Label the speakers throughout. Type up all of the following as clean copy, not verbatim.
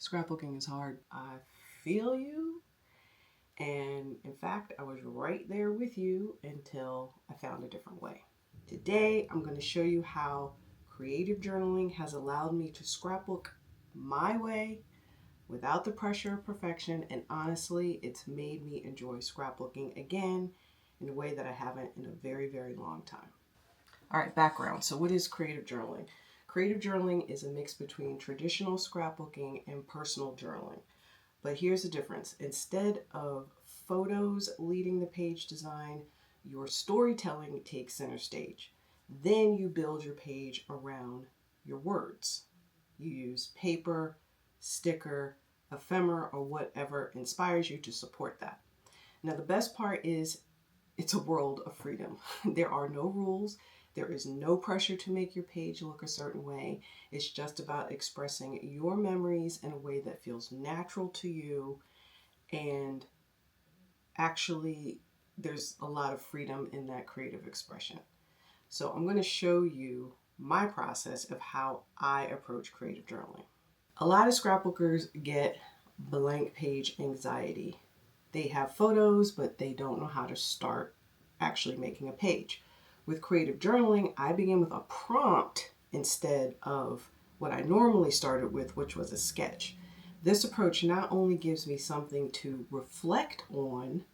Speaker 1: Scrapbooking is hard. I feel you. And in fact, I was right there with you until I found a different way. Today, I'm going to show you how creative journaling has allowed me to scrapbook my way without the pressure of perfection. And honestly, it's made me enjoy scrapbooking again in a way that I haven't in a very, very long time. All right, background. So what is creative journaling? Creative journaling is a mix between traditional scrapbooking and personal journaling. But here's the difference. Instead of photos leading the page design, your storytelling takes center stage. Then you build your page around your words. You use paper, sticker, ephemera, or whatever inspires you to support that. Now, the best part is it's a world of freedom. There are no rules. There is no pressure to make your page look a certain way. It's just about expressing your memories in a way that feels natural to you. And actually, there's a lot of freedom in that creative expression. So I'm going to show you my process of how I approach creative journaling. A lot of scrapbookers get blank page anxiety. They have photos, but they don't know how to start actually making a page. With creative journaling, I begin with a prompt instead of what I normally started with, which was a sketch. This approach not only gives me something to reflect on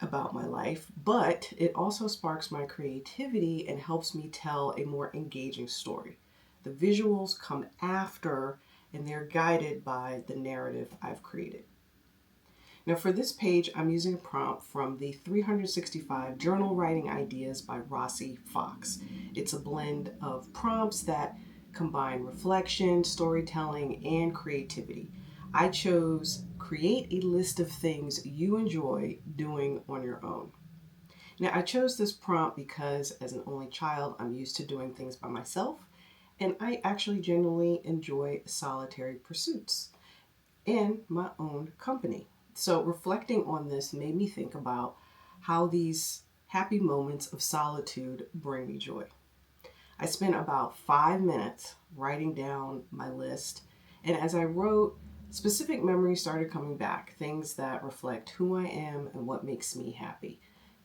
Speaker 1: about my life, but it also sparks my creativity and helps me tell a more engaging story. The visuals come after, and they're guided by the narrative I've created. Now for this page, I'm using a prompt from the 365 Journal Writing Ideas by Rossi Fox. It's a blend of prompts that combine reflection, storytelling, and creativity. I chose create a list of things you enjoy doing on your own. Now I chose this prompt because as an only child, I'm used to doing things by myself, and I actually genuinely enjoy solitary pursuits in my own company. So reflecting on this made me think about how these happy moments of solitude bring me joy. I spent about 5 minutes writing down my list, and as I wrote, specific memories started coming back, things that reflect who I am and what makes me happy.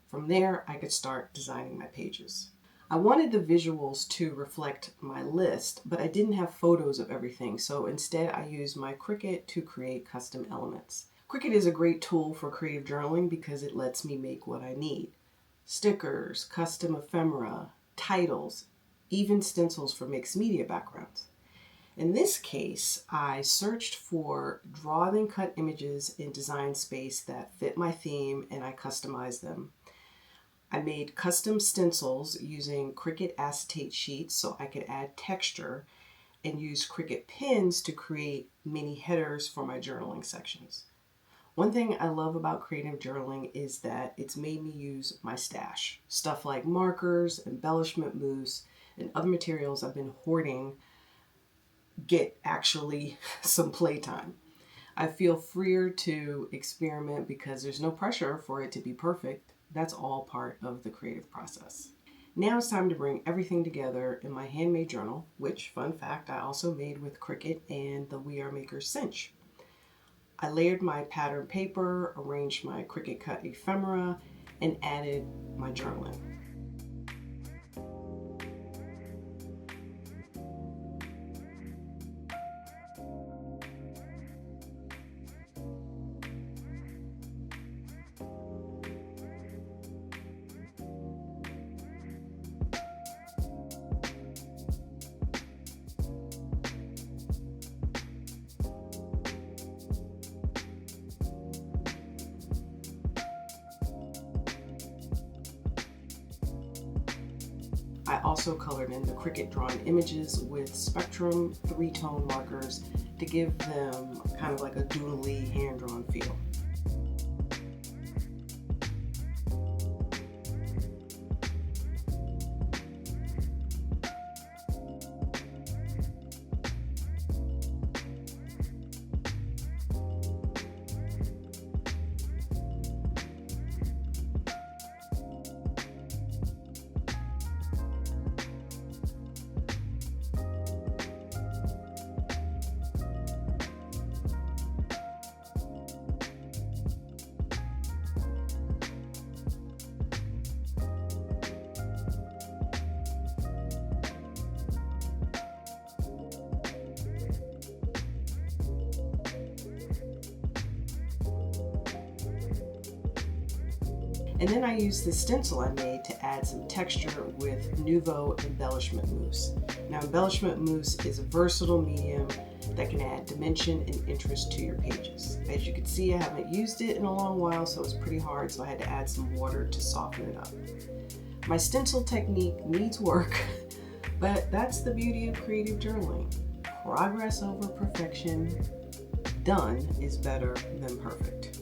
Speaker 1: From there, I could start designing my pages. I wanted the visuals to reflect my list, but I didn't have photos of everything, so instead I used my Cricut to create custom elements. Cricut is a great tool for creative journaling because it lets me make what I need. Stickers, custom ephemera, titles, even stencils for mixed media backgrounds. In this case, I searched for draw then cut images in Design Space that fit my theme, and I customized them. I made custom stencils using Cricut acetate sheets so I could add texture, and use Cricut pins to create mini headers for my journaling sections. One thing I love about creative journaling is that it's made me use my stash. Stuff like markers, embellishment mousse, and other materials I've been hoarding get actually some playtime. I feel freer to experiment because there's no pressure for it to be perfect. That's all part of the creative process. Now it's time to bring everything together in my handmade journal, which, fun fact, I also made with Cricut and the We Are Makers cinch. I layered my pattern paper, arranged my Cricut cut ephemera, and added my journaling. I also colored in the Cricut drawn images with Spectrum 3-tone markers to give them kind of like a doodly hand-drawn feel. And then I used the stencil I made to add some texture with Nouveau embellishment mousse. Now, embellishment mousse is a versatile medium that can add dimension and interest to your pages. As you can see, I haven't used it in a long while, so it's pretty hard, so I had to add some water to soften it up. My stencil technique needs work, but that's the beauty of creative journaling. Progress over perfection. Done is better than perfect.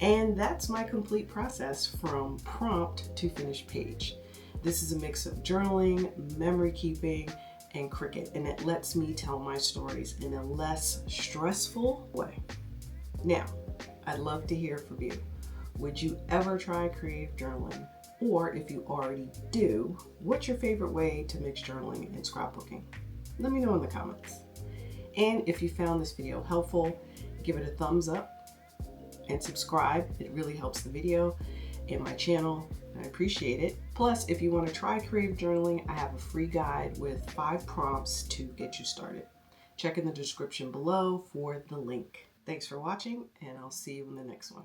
Speaker 1: And that's my complete process from prompt to finished page. This is a mix of journaling, memory keeping, and Cricut, and it lets me tell my stories in a less stressful way. Now, I'd love to hear from you. Would you ever try creative journaling? Or if you already do, what's your favorite way to mix journaling and scrapbooking? Let me know in the comments. And if you found this video helpful, give it a thumbs up and subscribe. It really helps the video and my channel. I appreciate it. Plus, if you want to try creative journaling, I have a free guide with 5 prompts to get you started. Check in the description below for the link. Thanks for watching, and I'll see you in the next one.